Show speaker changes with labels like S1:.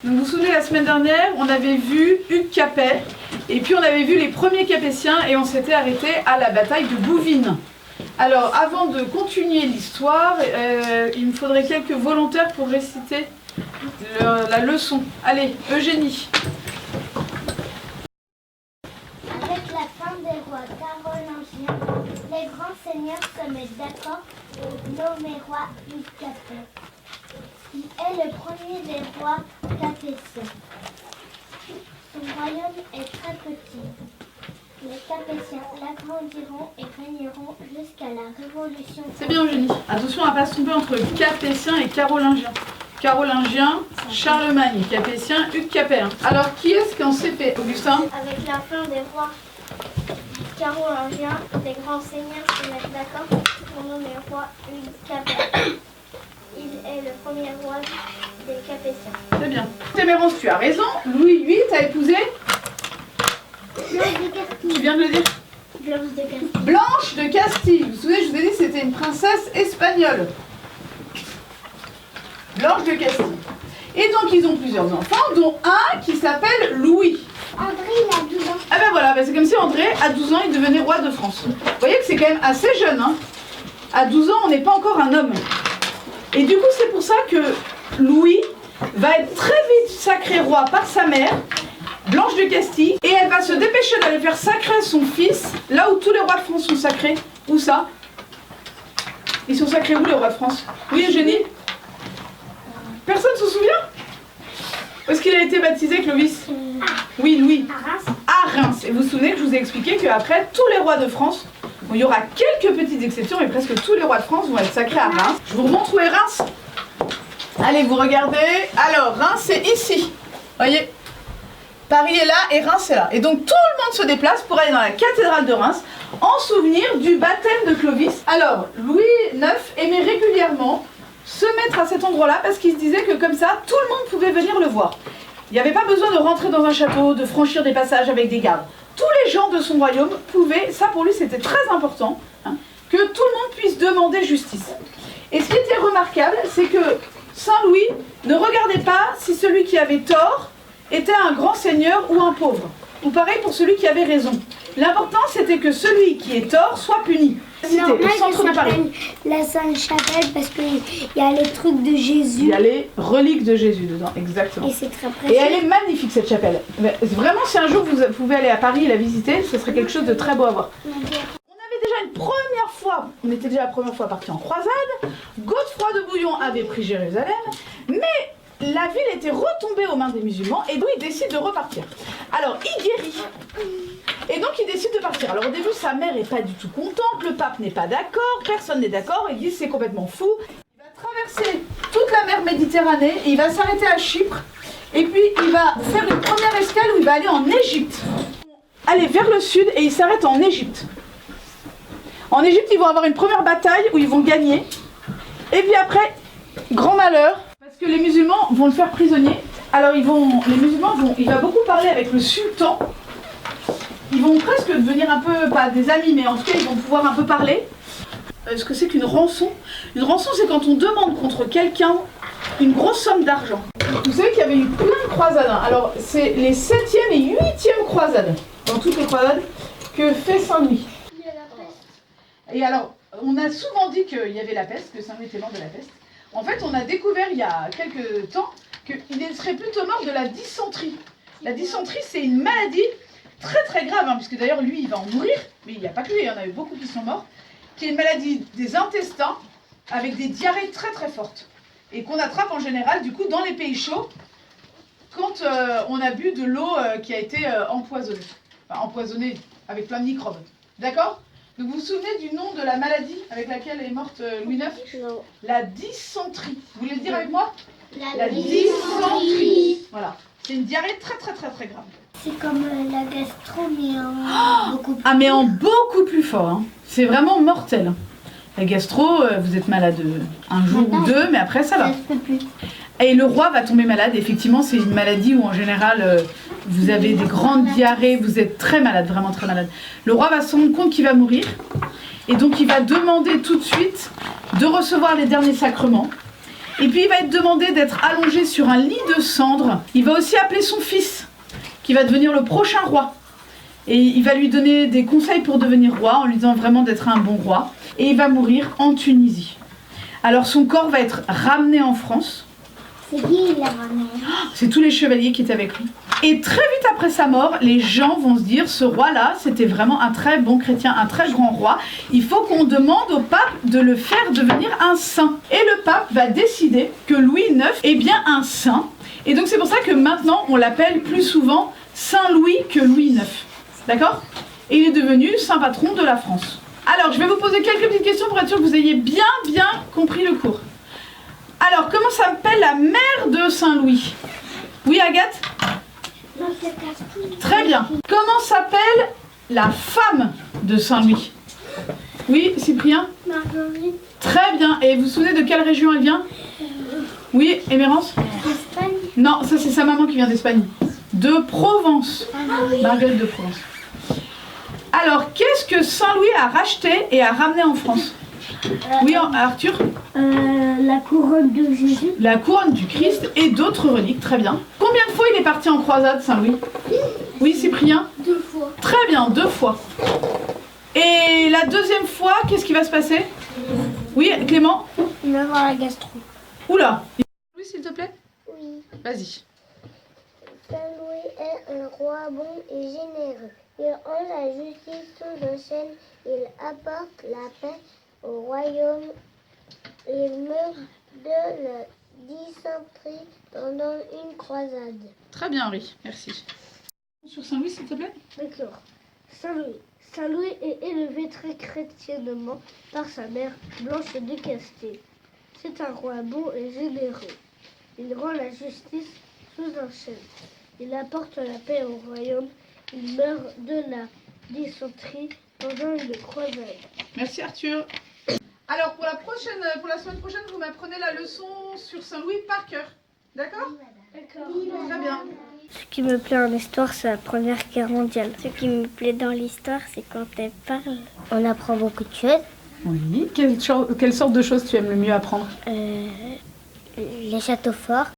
S1: Donc, vous vous souvenez, la semaine dernière, on avait vu Hugues Capet, et puis on avait vu les premiers Capétiens, et on s'était arrêté à la bataille de Bouvines. Alors, avant de continuer l'histoire, il me faudrait quelques volontaires pour réciter la leçon. Allez, Eugénie.
S2: Avec la fin des rois carolingiens, les grands seigneurs se mettent d'accord pour nommer roi Hugues Capet. Il est le premier des rois capétiens. Son royaume est très petit. Les Capétiens l'agrandiront et régneront jusqu'à la Révolution.
S1: C'est bien, Eugénie. Attention à ne pas se tromper entre Capétiens et Carolingiens. Carolingiens, Charlemagne. Capétiens, Hugues Capet. Alors, qui est-ce qu'on s'est fait, Augustin?
S2: Avec la fin des rois carolingiens, les grands seigneurs se mettent d'accord pour nommer roi Hugues Capet. Il est le premier roi des Capétiens.
S1: C'est bien. Témérance, tu as raison. Louis VIII a épousé. Tu viens de le dire.
S2: Blanche de Castille.
S1: Blanche de Castille. Vous vous souvenez, je vous ai dit, c'était une princesse espagnole. Blanche de Castille. Et donc, ils ont plusieurs enfants, dont un qui s'appelle Louis.
S2: André, il a 12 ans.
S1: Ah ben voilà, c'est comme si André, à 12 ans, il devenait roi de France. Vous voyez que c'est quand même assez jeune. Hein. À 12 ans, on n'est pas encore un homme. Et du coup, c'est pour ça que Louis va être très vite sacré roi par sa mère, Blanche de Castille, et elle va se dépêcher d'aller faire sacrer son fils, là où tous les rois de France sont sacrés. Où ça? Ils sont sacrés où, les rois de France? Oui, Eugénie? Personne ne se souvient? Où est-ce qu'il a été baptisé, Clovis? Oui, Louis.
S2: À Reims.
S1: À Reims. Et vous vous souvenez que je vous ai expliqué qu'après, tous les rois de France, bon, il y aura quelques petites exceptions, mais presque tous les rois de France vont être sacrés à Reims. Je vous remontre où est Reims. Allez, vous regardez. Alors, Reims, c'est ici. Voyez, Paris est là et Reims est là. Et donc, tout le monde se déplace pour aller dans la cathédrale de Reims en souvenir du baptême de Clovis. Alors, Louis IX aimait régulièrement se mettre à cet endroit-là parce qu'il se disait que comme ça, tout le monde pouvait venir le voir. Il n'y avait pas besoin de rentrer dans un château, de franchir des passages avec des gardes. Tous les gens de son royaume pouvaient, ça pour lui c'était très important, hein, que tout le monde puisse demander justice. Et ce qui était remarquable, c'est que Saint Louis ne regardait pas si celui qui avait tort était un grand seigneur ou un pauvre. Ou pareil pour celui qui avait raison. L'important c'était que celui qui est tort soit puni. C'était le centre de Paris.
S2: La Sainte-Chapelle parce qu'il y a les trucs de Jésus.
S1: Il y a les reliques de Jésus dedans, exactement.
S2: Et c'est très précieux.
S1: Et elle est magnifique cette chapelle. Vraiment, si un jour vous pouvez aller à Paris et la visiter, ce serait quelque chose de très beau à voir. On avait déjà une première fois, on était déjà la première fois partis en croisade. Godefroy de Bouillon avait pris Jérusalem, mais la ville était retombée aux mains des musulmans et donc il décide de repartir. Alors il guérit et donc il décide de partir. Alors au début sa mère n'est pas du tout contente, le pape n'est pas d'accord, personne n'est d'accord, il dit c'est complètement fou. Il va traverser toute la mer Méditerranée et il va s'arrêter à Chypre et puis il va faire une première escale où il va aller en Égypte. Aller vers le sud et il s'arrête en Égypte. En Égypte ils vont avoir une première bataille où ils vont gagner et puis après, grand malheur, parce que les musulmans vont le faire prisonnier. Alors il va beaucoup parler avec le sultan. Ils vont presque devenir un peu, pas des amis, mais en tout cas ils vont pouvoir un peu parler. Ce que c'est qu'une rançon? Une rançon, c'est quand on demande contre quelqu'un une grosse somme d'argent. Vous savez qu'il y avait eu plein de croisades. Alors c'est les 7e et 8e croisades, dans toutes les croisades, que fait Saint-Louis. Et alors, on a souvent dit qu'il y avait la peste, que Saint-Louis était mort de la peste. En fait, on a découvert il y a quelques temps qu'il serait plutôt mort de la dysenterie. La dysenterie, c'est une maladie très très grave, hein, puisque d'ailleurs lui, il va en mourir, mais il n'y a pas que lui, il y en a eu beaucoup qui sont morts, qui est une maladie des intestins, avec des diarrhées très très fortes, et qu'on attrape en général, du coup, dans les pays chauds, quand on a bu de l'eau qui a été empoisonnée. Enfin, empoisonnée avec plein de microbes. D'accord ? Donc vous vous souvenez du nom de la maladie avec laquelle est morte Louis IX?
S2: Non.
S1: La dysenterie. Vous voulez le dire avec moi?
S2: La
S1: dysenterie. Voilà. C'est une diarrhée très très très très grave.
S2: C'est comme la gastro, mais en beaucoup plus.
S1: Ah mais en beaucoup plus fort. Hein. C'est vraiment mortel. La gastro, vous êtes malade un jour ou deux, mais après ça va.
S2: Ça se peut plus.
S1: Et le roi va tomber malade. Effectivement, c'est une maladie où en général vous avez des grandes diarrhées, vous êtes très malade, vraiment très malade. Le roi va se rendre compte qu'il va mourir et donc il va demander tout de suite de recevoir les derniers sacrements. Et puis il va être demandé d'être allongé sur un lit de cendres. Il va aussi appeler son fils, qui va devenir le prochain roi. Et il va lui donner des conseils pour devenir roi, en lui disant vraiment d'être un bon roi. Et il va mourir en Tunisie. Alors son corps va être ramené en France.
S2: C'est qui il l'a ramené?
S1: C'est tous les chevaliers qui étaient avec lui. Et très vite après sa mort, les gens vont se dire, ce roi-là, c'était vraiment un très bon chrétien, un très grand roi. Il faut qu'on demande au pape de le faire devenir un saint. Et le pape va décider que Louis IX est bien un saint. Et donc c'est pour ça que maintenant, on l'appelle plus souvent Saint Louis que Louis IX. D'accord? Et il est devenu saint patron de la France. Alors, je vais vous poser quelques petites questions pour être sûr que vous ayez bien compris le cours. Alors, comment s'appelle la mère de Saint-Louis? Oui, Agathe?
S2: Non, c'est Castille.
S1: Très bien. Comment s'appelle la femme de Saint-Louis? Oui, Cyprien?
S2: Marguerite.
S1: Très bien. Et vous vous souvenez de quelle région elle vient? Oui, Émérance?
S2: Espagne.
S1: Non, ça c'est sa maman qui vient d'Espagne. De Provence. Marguerite de Provence. Alors, qu'est-ce que Saint-Louis a racheté et a ramené en France? Oui, Arthur?
S2: La couronne de Jésus.
S1: La couronne du Christ et d'autres reliques, très bien. Combien de fois il est parti en croisade, Saint-Louis? Oui, Cyprien?
S2: 2 fois.
S1: Très bien, 2 fois. Et la deuxième fois, qu'est-ce qui va se passer? Oui, Clément?
S2: Il va voir la gastro.
S1: Oula! Oui, s'il te plaît?
S2: Oui.
S1: Vas-y.
S2: Saint-Louis est un roi bon et généreux. Il rend la justice sous un chêne. Il apporte la paix au royaume. Il meurt de la dysenterie pendant une croisade.
S1: Très bien, Henri, merci. Sur Saint-Louis, s'il te plaît?
S3: D'accord. Saint-Louis. Saint-Louis est élevé très chrétiennement par sa mère, Blanche de Castille. C'est un roi bon et généreux. Il rend la justice sous un chêne. Il apporte la paix au royaume. Il meurt de la dysenterie pendant une croisade.
S1: Merci, Arthur. Alors, pour la semaine prochaine, vous m'apprenez la leçon sur Saint-Louis par cœur. D'accord?
S3: D'accord.
S1: Très bien.
S3: Ce qui me plaît en histoire, c'est la Première Guerre mondiale.
S2: Ce qui me plaît dans l'histoire, c'est quand elle parle. On apprend beaucoup de choses.
S1: Oui. Quelle sorte de choses tu aimes le mieux apprendre?
S2: Les châteaux forts.